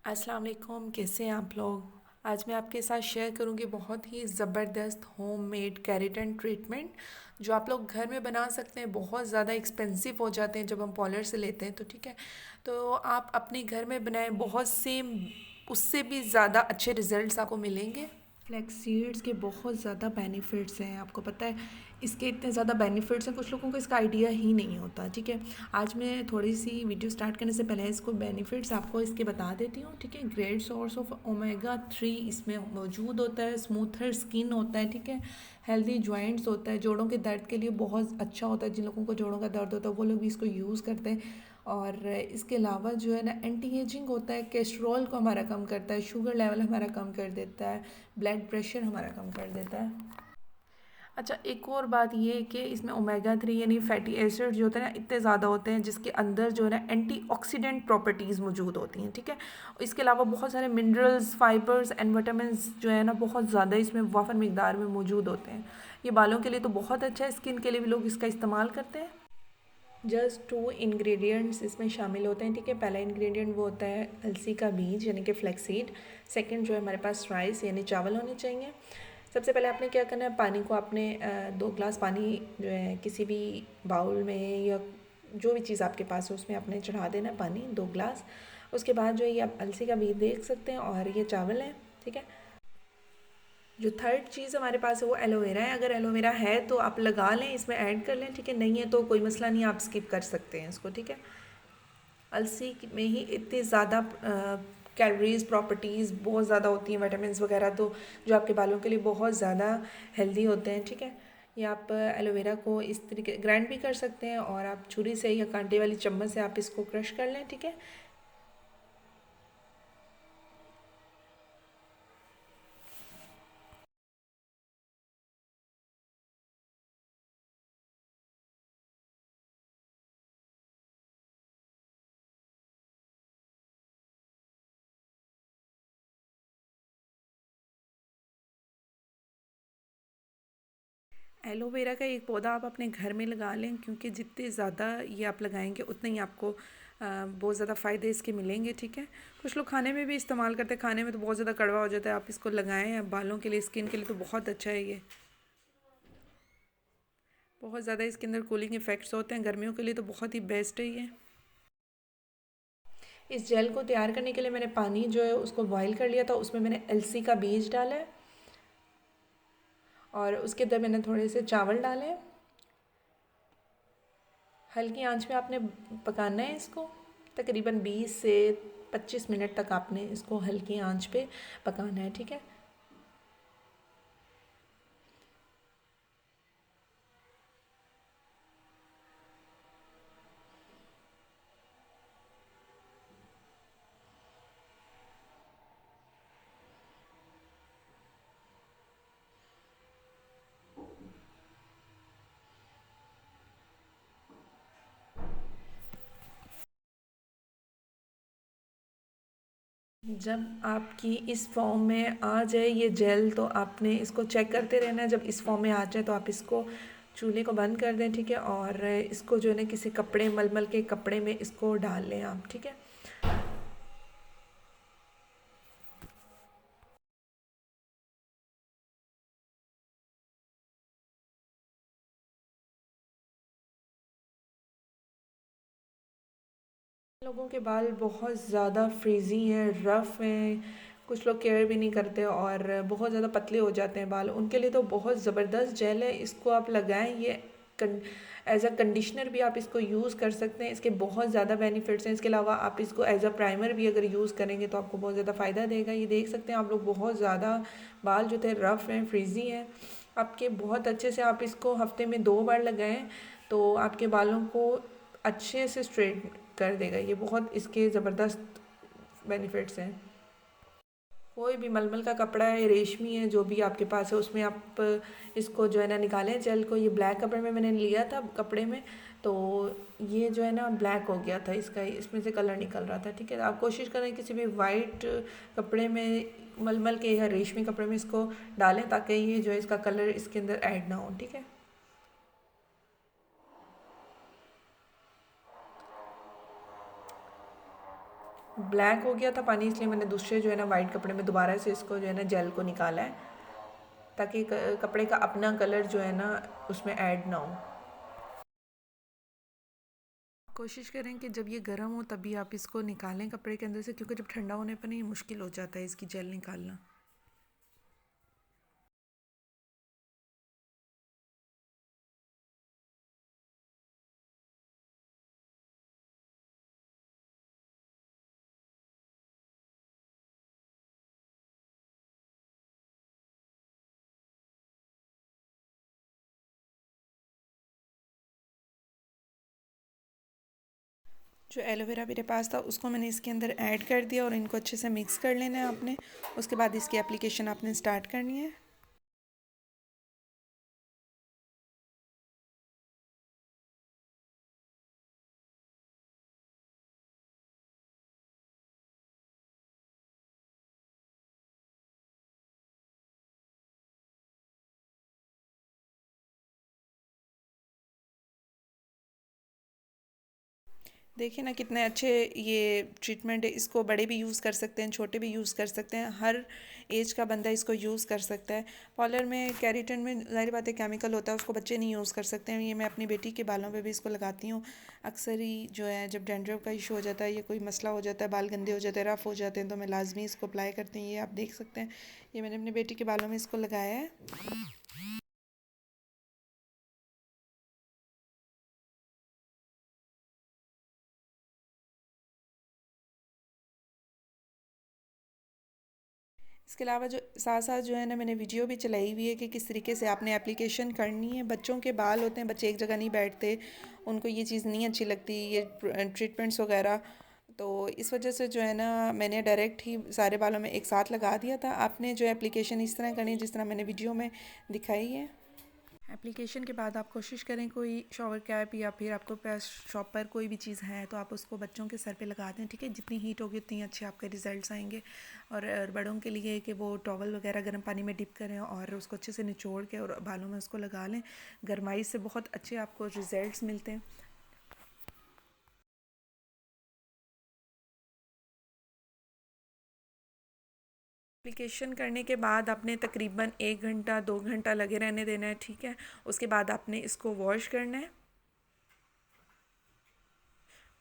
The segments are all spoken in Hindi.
अस्सलाम वालेकुम। कैसे हैं आप लोग। आज मैं आपके साथ शेयर करूंगी बहुत ही ज़बरदस्त होममेड केराटिन ट्रीटमेंट जो आप लोग घर में बना सकते हैं। बहुत ज़्यादा एक्सपेंसिव हो जाते हैं जब हम पार्लर से लेते हैं, तो ठीक है। तो आप अपने घर में बनाएं, बहुत सेम उससे भी ज़्यादा अच्छे रिजल्ट्स आपको मिलेंगे। फ्लैक्स सीड्स के बहुत ज़्यादा बेनिफिट्स हैं, आपको पता है इसके इतने ज़्यादा बेनिफिट्स हैं, कुछ लोगों को इसका आइडिया ही नहीं होता। ठीक है, आज मैं थोड़ी सी वीडियो स्टार्ट करने से पहले इसको बेनिफिट्स आपको इसके बता देती हूँ। ठीक है, ग्रेट सोर्स ऑफ ओमेगा 3 इसमें मौजूद होता है, स्मूथर स्किन होता है, ठीक है, हेल्दी जॉइंट्स होता है, जोड़ों के दर्द के लिए बहुत अच्छा होता है। जिन लोगों को जोड़ों का दर्द होता है वो लोग भी इसको यूज़ करते हैं। और इसके अलावा जो है ना, एंटी एजिंग होता है, कोलेस्ट्रॉल को हमारा कम करता है, शुगर लेवल हमारा कम कर देता है, ब्लड प्रेशर हमारा कम कर देता है। अच्छा, एक और बात ये है कि इसमें ओमेगा 3 यानी फैटी एसिड जो होते हैं ना, इतने ज़्यादा होते हैं जिसके अंदर जो है ना एंटीऑक्सीडेंट प्रॉपर्टीज़ मौजूद होती हैं। ठीक है, इसके अलावा बहुत सारे मिनरल्स, फाइबर्स एंड विटामिन्स जो है ना बहुत ज़्यादा इसमें वाफर मकदार में मौजूद होते हैं। ये बालों के लिए तो बहुत अच्छा है, स्किन के लिए भी लोग इसका इस्तेमाल करते हैं। जस्ट 2 इंग्रेडिएंट्स इसमें शामिल होते हैं। ठीक है, पहला इंग्रेडिएंट वो होता है अलसी का बीज यानी कि फ्लैक्सीड। सेकंड जो है हमारे पास राइस यानी चावल होने चाहिए। सबसे पहले आपने क्या करना है, पानी को आपने 2 ग्लास पानी जो है किसी भी बाउल में या जो भी चीज़ आपके पास है उसमें आपने चढ़ा देना है पानी 2 ग्लास। उसके बाद जो है ये आप अलसी का बीज देख सकते हैं और ये चावल है। ठीक है, जो थर्ड चीज़ हमारे पास है वो एलोवेरा है। अगर एलोवेरा है तो आप लगा लें, इसमें ऐड कर लें। ठीक है, नहीं है तो कोई मसला नहीं, आप स्किप कर सकते हैं इसको। ठीक है, अलसी में ही इतनी ज़्यादा कैलोरीज प्रॉपर्टीज़ बहुत ज़्यादा होती हैं, विटामिन वगैरह, तो जो आपके बालों के लिए बहुत ज़्यादा हेल्दी होते हैं। ठीक है, ये आप एलोवेरा को इस तरीके ग्राइंड भी कर सकते हैं और आप छुरी से या कांटे वाली चम्मच से आप इसको क्रश कर लें। ठीक है, एलोवेरा का एक पौधा आप अपने घर में लगा लें, क्योंकि जितने ज़्यादा ये आप लगाएंगे उतने ही आपको बहुत ज़्यादा फ़ायदे इसके मिलेंगे। ठीक है, कुछ लोग खाने में भी इस्तेमाल करते हैं, खाने में तो बहुत ज़्यादा कड़वा हो जाता है, आप इसको लगाएं बालों के लिए, स्किन के लिए तो बहुत अच्छा है ये। बहुत ज़्यादा इसके अंदर कूलिंग इफ़ेक्ट्स होते हैं, गर्मियों के लिए तो बहुत ही बेस्ट है ये। इस जेल को तैयार करने के लिए मैंने पानी जो है उसको बॉईल कर लिया था, उसमें मैंने अलसी का बीज डाला है और उसके अंदर मैंने थोड़े से चावल डाले हैं। हल्की आंच पे आपने पकाना है इसको, तकरीबन 20 से 25 मिनट तक आपने इसको हल्की आंच पे पकाना है। ठीक है, जब आपकी इस फॉर्म में आ जाए ये जेल तो आपने इसको चेक करते रहना है। जब इस फॉर्म में आ जाए तो आप इसको चूल्हे को बंद कर दें। ठीक है, और इसको जो है ना किसी कपड़े, मलमल के कपड़े में इसको डाल लें आप। ठीक है, लोगों के बाल बहुत ज़्यादा फ्रीज़ी हैं, रफ़ हैं, कुछ लोग केयर भी नहीं करते और बहुत ज़्यादा पतले हो जाते हैं बाल, उनके लिए तो बहुत ज़बरदस्त जेल है। इसको आप लगाएं, ये एज अ कंडीशनर भी आप इसको यूज़ कर सकते हैं। इसके बहुत ज़्यादा बेनिफिट्स हैं। इसके अलावा आप इसको एज अ प्राइमर भी अगर यूज़ करेंगे तो आपको बहुत ज़्यादा फ़ायदा देगा। ये देख सकते हैं आप लोग, बहुत ज़्यादा बाल जो थे रफ़ हैं, फ्रीज़ी हैं आपके। बहुत अच्छे से आप इसको हफ्ते में 2 बार लगाएं तो आपके बालों को अच्छे से स्ट्रेट कर देगा। ये बहुत इसके ज़बरदस्त बेनिफिट्स हैं। कोई भी मलमल का कपड़ा है, रेशमी है, जो भी आपके पास है उसमें आप इसको जो है ना निकालें जेल को। ये ब्लैक कपड़े में मैंने लिया था, कपड़े में, तो ये जो है ना ब्लैक हो गया था, इसका इसमें से कलर निकल रहा था। ठीक है, आप कोशिश करें किसी भी वाइट कपड़े में, मलमल के या रेशमी कपड़े में इसको डालें ताकि ये जो है इसका कलर इसके अंदर ऐड ना हो। ठीक है, ब्लैक हो गया था पानी, इसलिए मैंने दूसरे जो है ना वाइट कपड़े में दोबारा से इसको जो है ना जेल को निकाला है, ताकि कपड़े का अपना कलर जो है ना उसमें ऐड ना हो। कोशिश करें कि जब ये गर्म हो तभी आप इसको निकालें कपड़े के अंदर से, क्योंकि जब ठंडा होने पर नहीं मुश्किल हो जाता है इसकी जेल निकालना। जो एलोवेरा मेरे पास था उसको मैंने इसके अंदर ऐड कर दिया और इनको अच्छे से मिक्स कर लेना है आपने। उसके बाद इसकी एप्लीकेशन आपने स्टार्ट करनी है। देखिए ना कितने अच्छे ये ट्रीटमेंट है, इसको बड़े भी यूज़ कर सकते हैं, छोटे भी यूज़ कर सकते हैं, हर एज का बंदा इसको यूज़ कर सकता है। पार्लर में केराटिन में ज़ाहिर बात है केमिकल होता है, उसको बच्चे नहीं यूज़ कर सकते हैं। ये मैं अपनी बेटी के बालों पे भी इसको लगाती हूँ। अक्सर ही जो है जब डैंड्रफ का इशू हो जाता है या कोई मसला हो जाता है, बाल गंदे हो जाते हैं, रफ़ हो जाते हैं, तो मैं लाजमी इसको अप्लाई करती हूँ। ये आप देख सकते हैं, ये मैंने अपनी बेटी के बालों में इसको लगाया है। इसके अलावा जो साथ साथ जो है ना मैंने वीडियो भी चलाई हुई है कि किस तरीके से आपने एप्लीकेशन करनी है। बच्चों के बाल होते हैं, बच्चे एक जगह नहीं बैठते, उनको ये चीज़ नहीं अच्छी लगती, ये ट्रीटमेंट्स वगैरह। तो इस वजह से जो है ना मैंने डायरेक्ट ही सारे बालों में एक साथ लगा दिया था। आपने जो एप्लीकेशन इस तरह करनी है जिस तरह मैंने वीडियो में दिखाई है। एप्लीकेशन के बाद आप कोशिश करें कोई शॉवर कैप या फिर आपको पास शॉप पर कोई भी चीज़ है तो आप उसको बच्चों के सर पे लगा दें, ठीक है। जितनी हीट होगी उतनी अच्छे आपके रिजल्ट्स आएंगे। और बड़ों के लिए कि वो टॉवल वगैरह गर्म पानी में डिप करें और उसको अच्छे से निचोड़ के और बालों में उसको लगा लें। गर्माई से बहुत अच्छे आपको रिजल्ट्स मिलते हैं। एप्लीकेशन करने के बाद आपने तकरीबन 1 घंटा 2 घंटा लगे रहने देना है, ठीक है। उसके बाद आपने इसको वॉश करना है।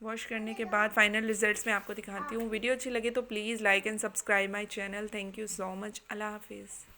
वॉश करने के बाद फाइनल रिजल्ट्स मैं आपको दिखाती हूँ। वीडियो अच्छी लगे तो please like and subscribe my channel. Thank you so much. अल्लाह हाफिज़।